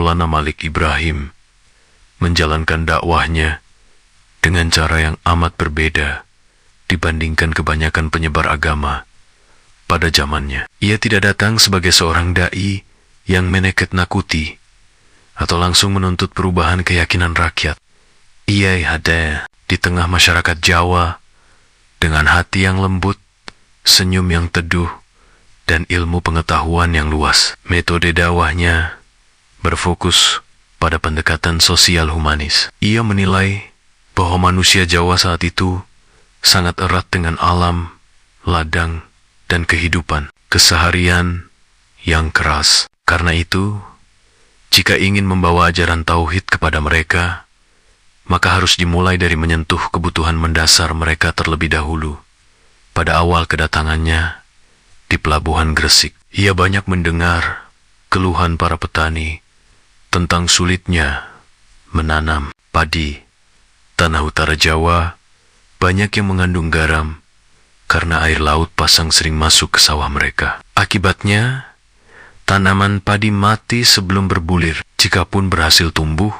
Maulana Malik Ibrahim menjalankan dakwahnya dengan cara yang amat berbeda dibandingkan kebanyakan penyebar agama pada zamannya. Ia tidak datang sebagai seorang dai yang menakut-nakuti atau langsung menuntut perubahan keyakinan rakyat. Ia hadir di tengah masyarakat Jawa dengan hati yang lembut, senyum yang teduh, dan ilmu pengetahuan yang luas. Metode dakwahnya berfokus pada pendekatan sosial humanis. Ia menilai bahwa manusia Jawa saat itu sangat erat dengan alam, ladang, dan kehidupan keseharian yang keras. Karena itu, jika ingin membawa ajaran tauhid kepada mereka, maka harus dimulai dari menyentuh kebutuhan mendasar mereka terlebih dahulu. Pada awal kedatangannya di Pelabuhan Gresik, ia banyak mendengar keluhan para petani tentang sulitnya menanam padi. Tanah utara Jawa banyak yang mengandung garam karena air laut pasang sering masuk ke sawah mereka. Akibatnya, tanaman padi mati sebelum berbulir. Jikapun berhasil tumbuh,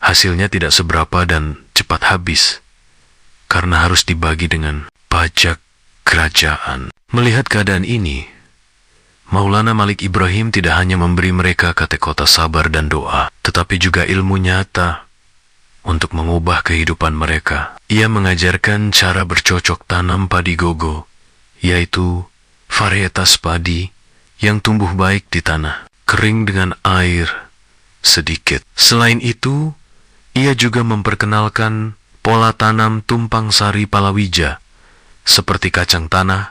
hasilnya tidak seberapa dan cepat habis karena harus dibagi dengan pajak kerajaan. Melihat keadaan ini, Maulana Malik Ibrahim tidak hanya memberi mereka kata-kata sabar dan doa, tetapi juga ilmu nyata untuk mengubah kehidupan mereka. Ia mengajarkan cara bercocok tanam padi gogo, yaitu varietas padi yang tumbuh baik di tanah kering dengan air sedikit. Selain itu, ia juga memperkenalkan pola tanam tumpang sari palawija, seperti kacang tanah,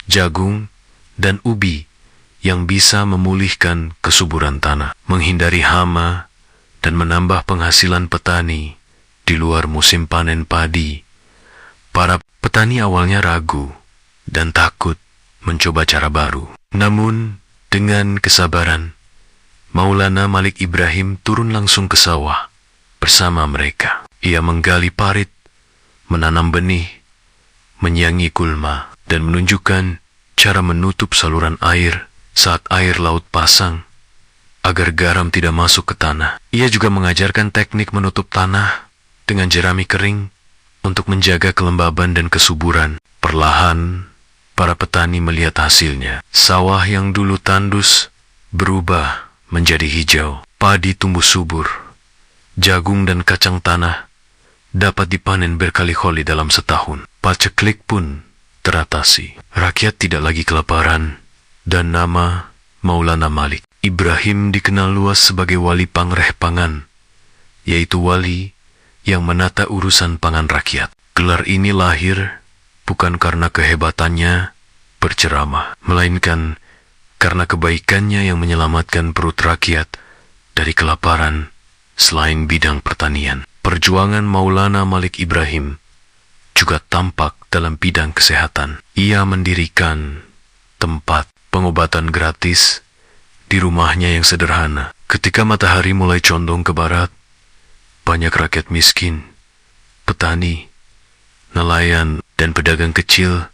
jagung, dan ubi yang bisa memulihkan kesuburan tanah, menghindari hama, dan menambah penghasilan petani di luar musim panen padi. Para petani awalnya ragu dan takut mencoba cara baru. Namun, dengan kesabaran, Maulana Malik Ibrahim turun langsung ke sawah bersama mereka. Ia menggali parit, menanam benih, menyiangi kulma, dan menunjukkan cara menutup saluran air saat air laut pasang agar garam tidak masuk ke tanah. Ia juga mengajarkan teknik menutup tanah dengan jerami kering untuk menjaga kelembaban dan kesuburan. Perlahan, para petani melihat hasilnya. Sawah yang dulu tandus berubah menjadi hijau. Padi tumbuh subur. Jagung dan kacang tanah dapat dipanen berkali-kali dalam setahun. Paceklik pun teratasi. Rakyat tidak lagi kelaparan, dan nama Maulana Malik Ibrahim dikenal luas sebagai wali pangreh pangan, yaitu wali yang menata urusan pangan rakyat. Gelar ini lahir bukan karena kehebatannya berceramah, melainkan karena kebaikannya yang menyelamatkan perut rakyat dari kelaparan selain bidang pertanian. Perjuangan Maulana Malik Ibrahim juga tampak dalam bidang kesehatan. Ia mendirikan tempat pengobatan gratis di rumahnya yang sederhana. Ketika matahari mulai condong ke barat, banyak rakyat miskin, petani, nelayan, dan pedagang kecil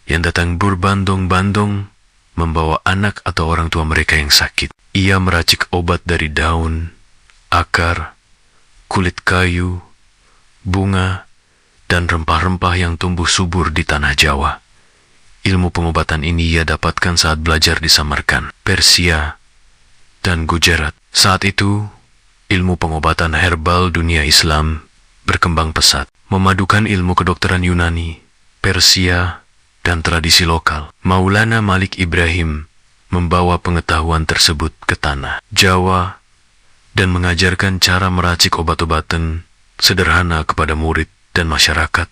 yang datang berbandong-bandong membawa anak atau orang tua mereka yang sakit. Ia meracik obat dari daun, akar, kulit kayu, bunga, dan rempah-rempah yang tumbuh subur di tanah Jawa. Ilmu pengobatan ini ia dapatkan saat belajar di Samarkand, Persia, dan Gujarat. Saat itu, ilmu pengobatan herbal dunia Islam berkembang pesat, memadukan ilmu kedokteran Yunani, Persia, dan tradisi lokal. Maulana Malik Ibrahim membawa pengetahuan tersebut ke tanah Jawa dan mengajarkan cara meracik obat-obatan sederhana kepada murid dan masyarakat.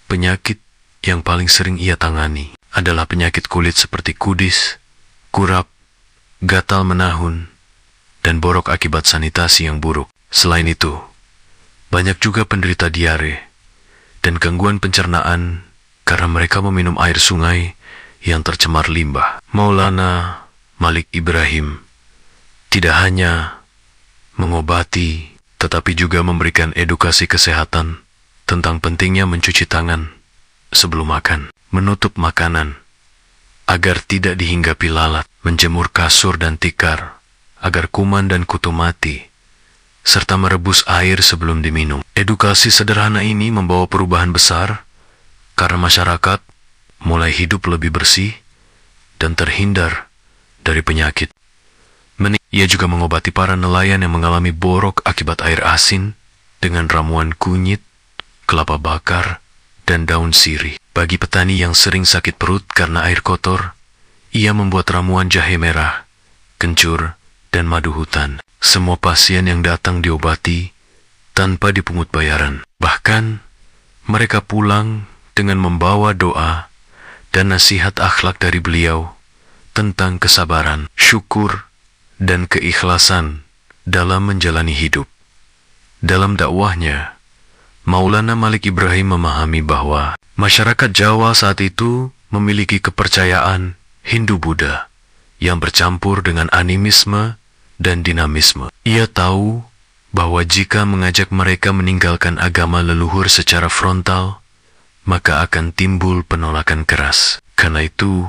Penyakit yang paling sering ia tangani adalah penyakit kulit seperti kudis, kurap, gatal menahun, dan borok akibat sanitasi yang buruk. Selain itu, banyak juga penderita diare dan gangguan pencernaan karena mereka meminum air sungai yang tercemar limbah. Maulana Malik Ibrahim tidak hanya mengobati, tetapi juga memberikan edukasi kesehatan tentang pentingnya mencuci tangan sebelum makan, menutup makanan agar tidak dihinggapi lalat, menjemur kasur dan tikar agar kuman dan kutu mati, serta merebus air sebelum diminum. Edukasi sederhana ini membawa perubahan besar karena masyarakat mulai hidup lebih bersih dan terhindar dari penyakit. Ia juga mengobati para nelayan yang mengalami borok akibat air asin dengan ramuan kunyit, kelapa bakar, dan daun sirih. Bagi petani yang sering sakit perut karena air kotor, ia membuat ramuan jahe merah, kencur, dan madu hutan. Semua pasien yang datang diobati tanpa dipungut bayaran. Bahkan, mereka pulang dengan membawa doa dan nasihat akhlak dari beliau tentang kesabaran, syukur, dan keikhlasan dalam menjalani hidup. Dalam dakwahnya, Maulana Malik Ibrahim memahami bahwa masyarakat Jawa saat itu memiliki kepercayaan Hindu-Buddha yang bercampur dengan animisme dan dinamisme. Ia tahu bahwa jika mengajak mereka meninggalkan agama leluhur secara frontal, maka akan timbul penolakan keras. Karena itu,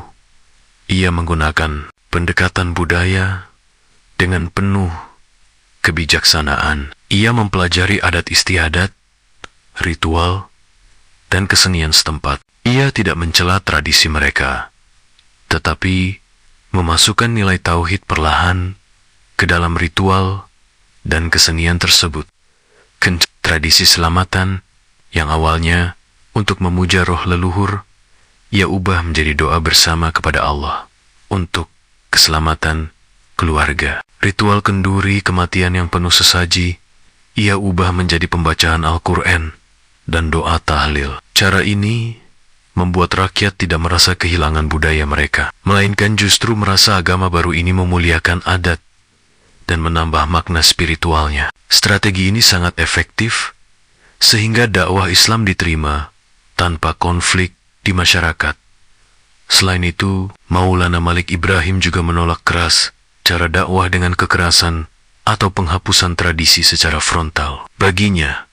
ia menggunakan pendekatan budaya dengan penuh kebijaksanaan. Ia mempelajari adat istiadat, ritual, dan kesenian setempat. Ia tidak mencela tradisi mereka, tetapi memasukkan nilai tauhid perlahan ke dalam ritual dan kesenian tersebut. Tradisi selamatan yang awalnya untuk memuja roh leluhur, ia ubah menjadi doa bersama kepada Allah untuk keselamatan keluarga. Ritual kenduri kematian yang penuh sesaji, ia ubah menjadi pembacaan Al-Quran dan doa tahlil. Cara ini membuat rakyat tidak merasa kehilangan budaya mereka, melainkan justru merasa agama baru ini memuliakan adat dan menambah makna spiritualnya. Strategi ini sangat efektif, sehingga dakwah Islam diterima tanpa konflik di masyarakat. Selain itu, Maulana Malik Ibrahim juga menolak keras cara dakwah dengan kekerasan atau penghapusan tradisi secara frontal. Baginya,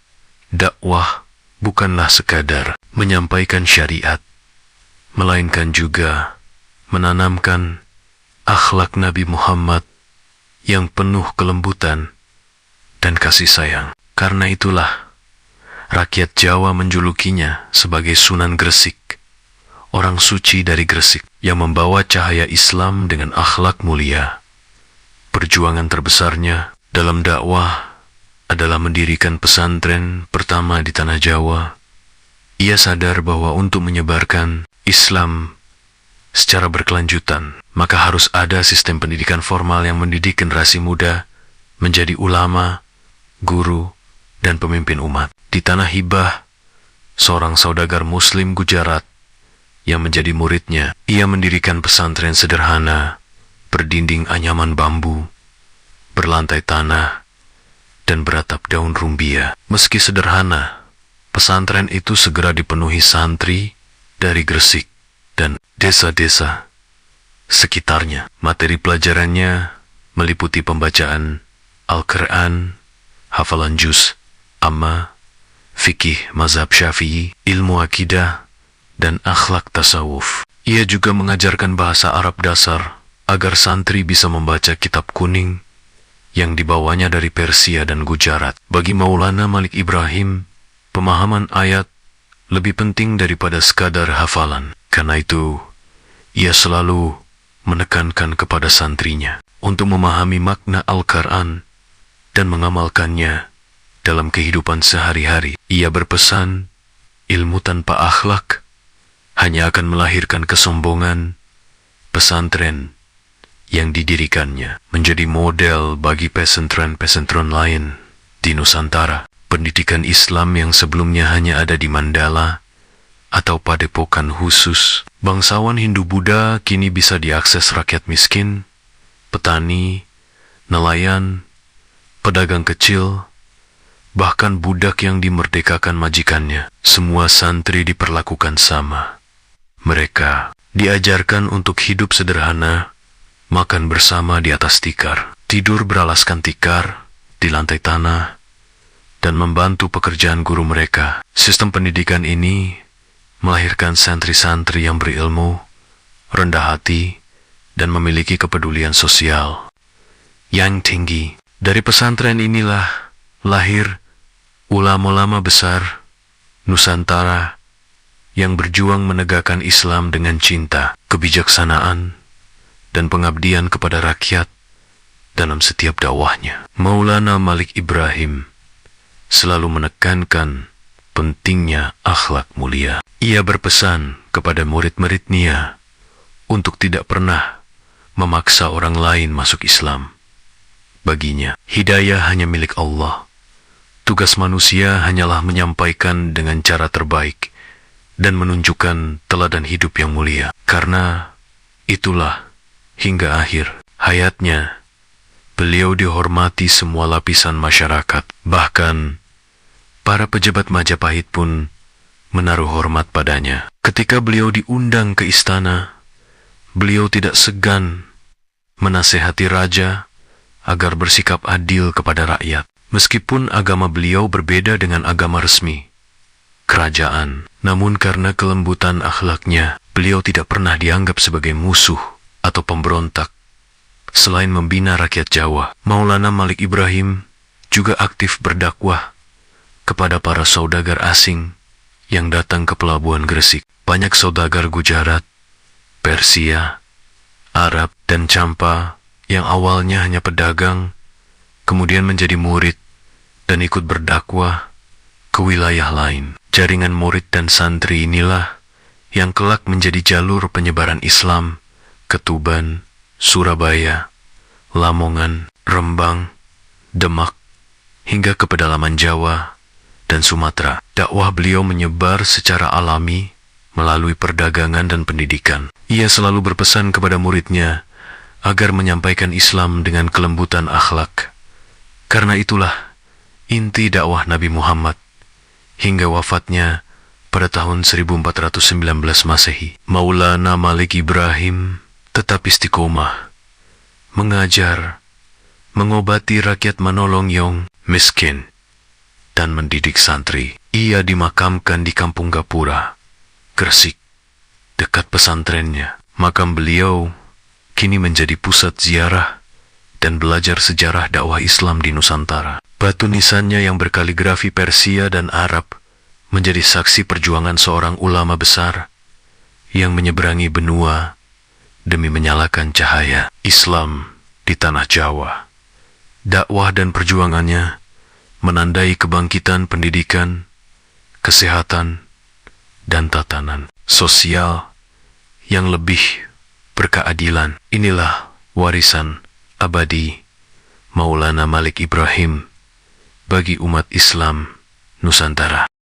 dakwah bukanlah sekadar menyampaikan syariat, melainkan juga menanamkan akhlak Nabi Muhammad yang penuh kelembutan dan kasih sayang. Karena itulah, rakyat Jawa menjulukinya sebagai Sunan Gresik, orang suci dari Gresik, yang membawa cahaya Islam dengan akhlak mulia. Perjuangan terbesarnya dalam dakwah adalah mendirikan pesantren pertama di tanah Jawa. Ia sadar bahwa untuk menyebarkan Islam secara berkelanjutan, maka harus ada sistem pendidikan formal yang mendidik generasi muda menjadi ulama, guru, dan pemimpin umat. Di tanah Hibah, seorang saudagar Muslim Gujarat yang menjadi muridnya, ia mendirikan pesantren sederhana, berdinding anyaman bambu, berlantai tanah, dan beratap daun rumbia. Meski sederhana, pesantren itu segera dipenuhi santri dari Gresik dan desa-desa sekitarnya. Materi pelajarannya meliputi pembacaan Al-Quran, hafalan juz, amma, fikih mazhab Syafi'i, ilmu akidah, dan akhlak tasawuf. Ia juga mengajarkan bahasa Arab dasar agar santri bisa membaca kitab kuning yang dibawanya dari Persia dan Gujarat. Bagi Maulana Malik Ibrahim, pemahaman ayat lebih penting daripada sekadar hafalan. Karena itu, ia selalu menekankan kepada santrinya untuk memahami makna Al-Quran dan mengamalkannya dalam kehidupan sehari-hari. Ia berpesan, ilmu tanpa akhlak hanya akan melahirkan kesombongan. Pesantren yang didirikannya menjadi model bagi pesantren-pesantren lain di Nusantara. Pendidikan Islam yang sebelumnya hanya ada di Mandala atau padepokan khusus, bangsawan Hindu-Buddha kini bisa diakses rakyat miskin, petani, nelayan, pedagang kecil, bahkan budak yang dimerdekakan majikannya. Semua santri diperlakukan sama. Mereka diajarkan untuk hidup sederhana, makan bersama di atas tikar, tidur beralaskan tikar di lantai tanah, dan membantu pekerjaan guru mereka. Sistem pendidikan ini melahirkan santri-santri yang berilmu, rendah hati, dan memiliki kepedulian sosial. yang tinggi. Dari pesantren inilah lahir ulama-ulama besar Nusantara yang berjuang menegakkan Islam dengan cinta, kebijaksanaan, dan pengabdian kepada rakyat dalam setiap dakwahnya. Maulana Malik Ibrahim selalu menekankan pentingnya akhlak mulia. Ia berpesan kepada murid-muridnya untuk tidak pernah memaksa orang lain masuk Islam. Baginya, hidayah hanya milik Allah. Tugas manusia hanyalah menyampaikan dengan cara terbaik dan menunjukkan teladan hidup yang mulia. Karena itulah hingga akhir hayatnya, beliau dihormati semua lapisan masyarakat. Bahkan, para pejabat Majapahit pun menaruh hormat padanya. Ketika beliau diundang ke istana, beliau tidak segan menasehati raja agar bersikap adil kepada rakyat. Meskipun agama beliau berbeda dengan agama resmi kerajaan, namun karena kelembutan akhlaknya, beliau tidak pernah dianggap sebagai musuh atau pemberontak. Selain membina rakyat Jawa, Maulana Malik Ibrahim juga aktif berdakwah kepada para saudagar asing yang datang ke pelabuhan Gresik. Banyak saudagar Gujarat, Persia, Arab, dan Campa yang awalnya hanya pedagang, kemudian menjadi murid dan ikut berdakwah ke wilayah lain. Jaringan murid dan santri inilah yang kelak menjadi jalur penyebaran Islam ke Tuban, Surabaya, Lamongan, Rembang, Demak, hingga ke pedalaman Jawa dan Sumatera. Dakwah beliau menyebar secara alami melalui perdagangan dan pendidikan. Ia selalu berpesan kepada muridnya agar menyampaikan Islam dengan kelembutan akhlak. Karena itulah inti dakwah Nabi Muhammad hingga wafatnya pada tahun 1419 Masehi. Maulana Malik Ibrahim tetap istiqomah, mengajar, mengobati rakyat menolong yang miskin, dan mendidik santri. Ia dimakamkan di Kampung Gapura, Gresik, dekat pesantrennya. Makam beliau kini menjadi pusat ziarah dan belajar sejarah dakwah Islam di Nusantara. Batu nisannya yang berkaligrafi Persia dan Arab menjadi saksi perjuangan seorang ulama besar yang menyeberangi benua demi menyalakan cahaya Islam di tanah Jawa. Dakwah dan perjuangannya menandai kebangkitan pendidikan, kesehatan, dan tatanan sosial yang lebih berkeadilan. Inilah warisan abadi Maulana Malik Ibrahim bagi umat Islam Nusantara.